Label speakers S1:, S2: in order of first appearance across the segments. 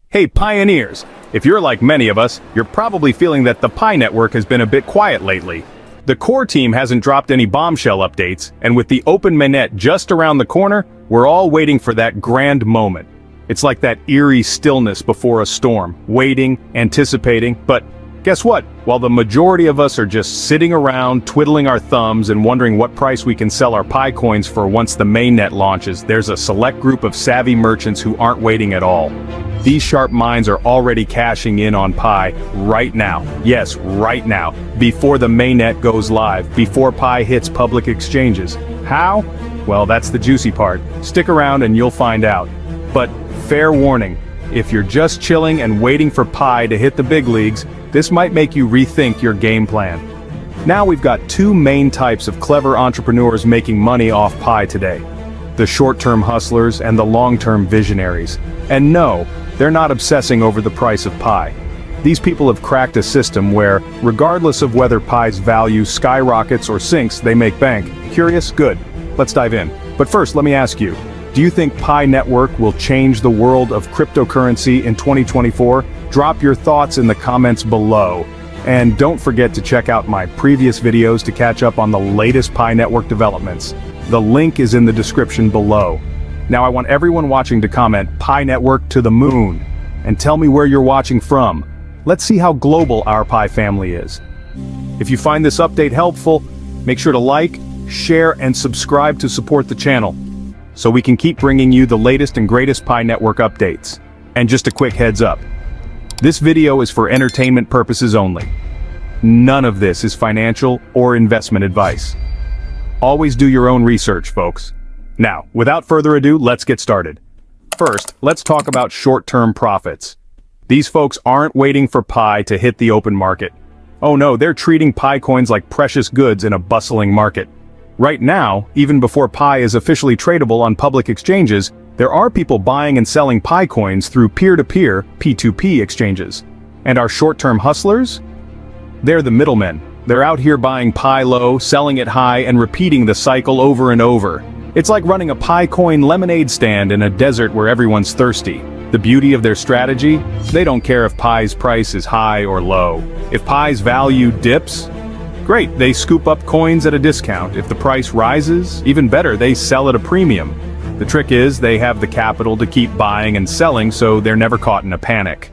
S1: Hey pioneers, if you're like many of us, you're probably feeling that the Pi Network has been a bit quiet lately. The core team hasn't dropped any bombshell updates, and with the open mainnet just around the corner, we're all waiting for that grand moment. It's like that eerie stillness before a storm, waiting, anticipating, but guess what? While the majority of us are just sitting around, twiddling our thumbs and wondering what price we can sell our Pi coins for once the mainnet launches, there's a select group of savvy merchants who aren't waiting at all. These sharp minds are already cashing in on Pi right now. Yes, right now. Before the mainnet goes live, before Pi hits public exchanges. How? Well, that's the juicy part. Stick around and you'll find out. But fair warning, if you're just chilling and waiting for Pi to hit the big leagues, this might make you rethink your game plan. Now we've got two main types of clever entrepreneurs making money off Pi today. The short-term hustlers and the long-term visionaries. And no, they're not obsessing over the price of Pi. These people have cracked a system where, regardless of whether Pi's value skyrockets or sinks, they make bank. Curious? Good. Let's dive in. But first, let me ask you, do you think Pi Network will change the world of cryptocurrency in 2024? Drop your thoughts in the comments below. And don't forget to check out my previous videos to catch up on the latest Pi Network developments. The link is in the description below. Now I want everyone watching to comment Pi Network to the moon and tell me where you're watching from. Let's see how global our Pi family is. If you find this update helpful, make sure to like, share, and subscribe to support the channel, so we can keep bringing you the latest and greatest Pi Network updates. And just a quick heads up. This video is for entertainment purposes only. None of this is financial or investment advice. Always do your own research, folks. Now, without further ado, let's get started. First, let's talk about short-term profits. These folks aren't waiting for Pi to hit the open market. Oh no, they're treating Pi coins like precious goods in a bustling market. Right now, even before Pi is officially tradable on public exchanges, there are people buying and selling Pi coins through peer-to-peer P2P exchanges. And our short-term hustlers? They're the middlemen. They're out here buying Pi low, selling it high, and repeating the cycle over and over. It's like running a Pi coin lemonade stand in a desert where everyone's thirsty. The beauty of their strategy? They don't care if Pi's price is high or low. If Pi's value dips, great, they scoop up coins at a discount. If the price rises, even better, they sell at a premium. The trick is, they have the capital to keep buying and selling, so they're never caught in a panic.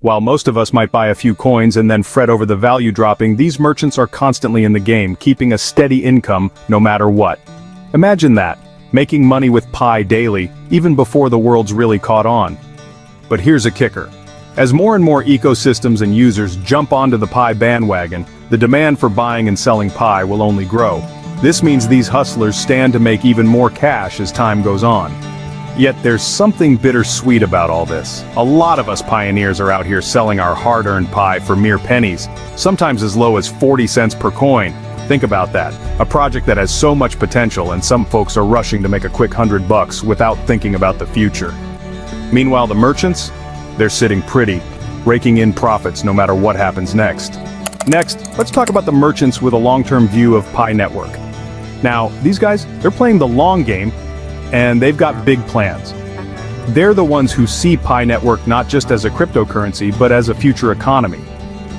S1: While most of us might buy a few coins and then fret over the value dropping, these merchants are constantly in the game, keeping a steady income no matter what. Imagine that, making money with Pi daily, even before the world's really caught on. But here's a kicker. As more and more ecosystems and users jump onto the Pi bandwagon, the demand for buying and selling Pi will only grow. This means these hustlers stand to make even more cash as time goes on. Yet there's something bittersweet about all this. A lot of us pioneers are out here selling our hard-earned Pi for mere pennies, sometimes as low as 40 cents per coin. Think about that. A project that has so much potential, and some folks are rushing to make a quick $100 without thinking about the future. Meanwhile, the merchants? They're sitting pretty, raking in profits no matter what happens next. Next, let's talk about the merchants with a long-term view of Pi Network. Now, these guys, they're playing the long game, and they've got big plans. They're the ones who see Pi Network not just as a cryptocurrency, but as a future economy.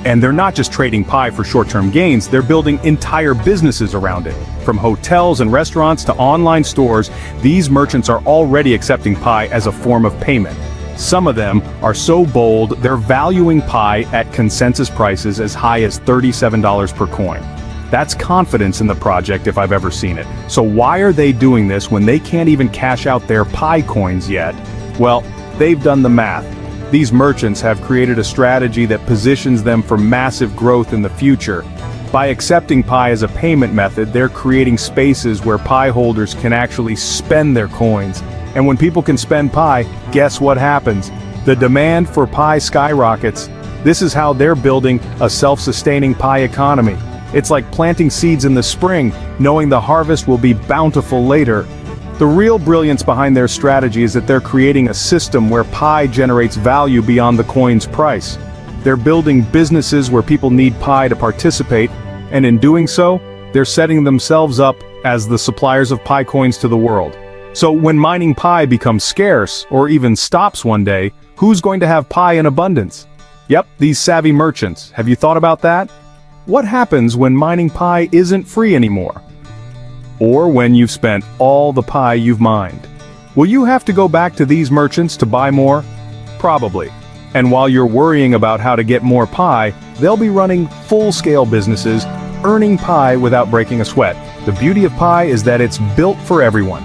S1: And they're not just trading Pi for short-term gains, they're building entire businesses around it. From hotels and restaurants to online stores, these merchants are already accepting Pi as a form of payment. Some of them are so bold, they're valuing Pi at consensus prices as high as $37 per coin. That's confidence in the project if I've ever seen it. So why are they doing this when they can't even cash out their Pi coins yet? Well, they've done the math. These merchants have created a strategy that positions them for massive growth in the future. By accepting Pi as a payment method, they're creating spaces where Pi holders can actually spend their coins. And when people can spend Pi, guess what happens? The demand for Pi skyrockets. This is how they're building a self-sustaining Pi economy. It's like planting seeds in the spring, knowing the harvest will be bountiful later. The real brilliance behind their strategy is that they're creating a system where Pi generates value beyond the coin's price. They're building businesses where people need Pi to participate, and in doing so, they're setting themselves up as the suppliers of Pi coins to the world. So when mining Pi becomes scarce, or even stops one day, who's going to have Pi in abundance? Yep, these savvy merchants. Have you thought about that? What happens when mining Pi isn't free anymore? Or when you've spent all the Pi you've mined? Will you have to go back to these merchants to buy more? Probably. And while you're worrying about how to get more Pi, they'll be running full-scale businesses, earning Pi without breaking a sweat. The beauty of Pi is that it's built for everyone.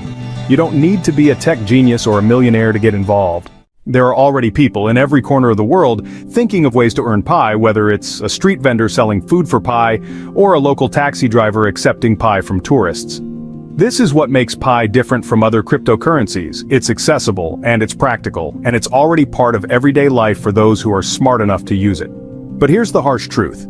S1: You don't need to be a tech genius or a millionaire to get involved. There are already people in every corner of the world thinking of ways to earn Pi, whether it's a street vendor selling food for Pi or a local taxi driver accepting Pi from tourists. This is what makes Pi different from other cryptocurrencies. It's accessible, and it's practical, and it's already part of everyday life for those who are smart enough to use it. But here's the harsh truth.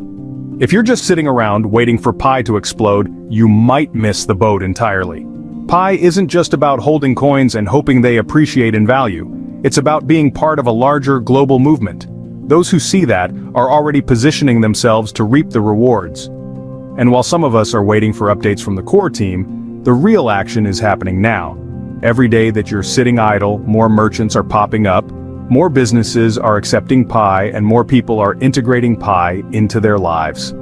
S1: If you're just sitting around waiting for Pi to explode, you might miss the boat entirely. Pi isn't just about holding coins and hoping they appreciate in value. It's about being part of a larger global movement. Those who see that are already positioning themselves to reap the rewards. And while some of us are waiting for updates from the core team, the real action is happening now. Every day that you're sitting idle, more merchants are popping up, more businesses are accepting Pi, and more people are integrating Pi into their lives.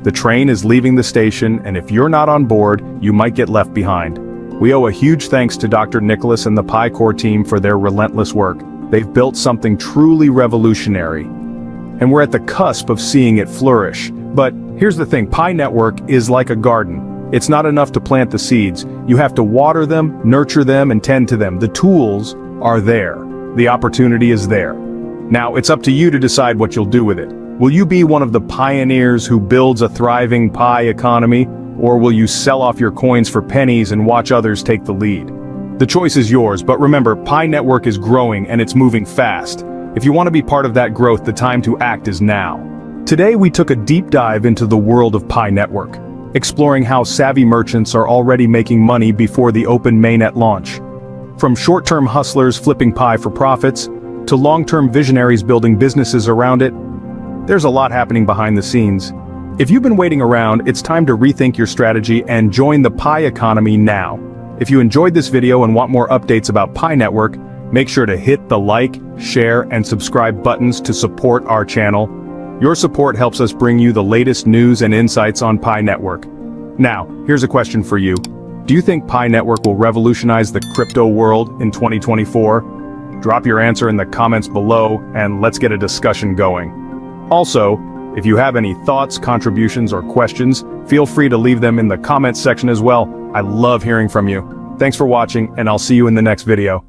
S1: The train is leaving the station, and if you're not on board, you might get left behind. We owe a huge thanks to Dr. Nicholas and the Pi core team for their relentless work. They've built something truly revolutionary. And we're at the cusp of seeing it flourish. But here's the thing, Pi Network is like a garden. It's not enough to plant the seeds. You have to water them, nurture them, and tend to them. The tools are there. The opportunity is there. Now, it's up to you to decide what you'll do with it. Will you be one of the pioneers who builds a thriving Pi economy? Or will you sell off your coins for pennies and watch others take the lead? The choice is yours, but remember, Pi Network is growing and it's moving fast. If you want to be part of that growth, the time to act is now. Today we took a deep dive into the world of Pi Network, exploring how savvy merchants are already making money before the open mainnet launch. From short-term hustlers flipping Pi for profits, to long-term visionaries building businesses around it, there's a lot happening behind the scenes. If you've been waiting around, it's time to rethink your strategy and join the Pi economy now. If you enjoyed this video and want more updates about Pi Network, make sure to hit the like, share, and subscribe buttons to support our channel. Your support helps us bring you the latest news and insights on Pi Network. Now, here's a question for you. Do you think Pi Network will revolutionize the crypto world in 2024? Drop your answer in the comments below, and let's get a discussion going. Also, if you have any thoughts, contributions, or questions, feel free to leave them in the comments section as well. I love hearing from you. Thanks for watching, and I'll see you in the next video.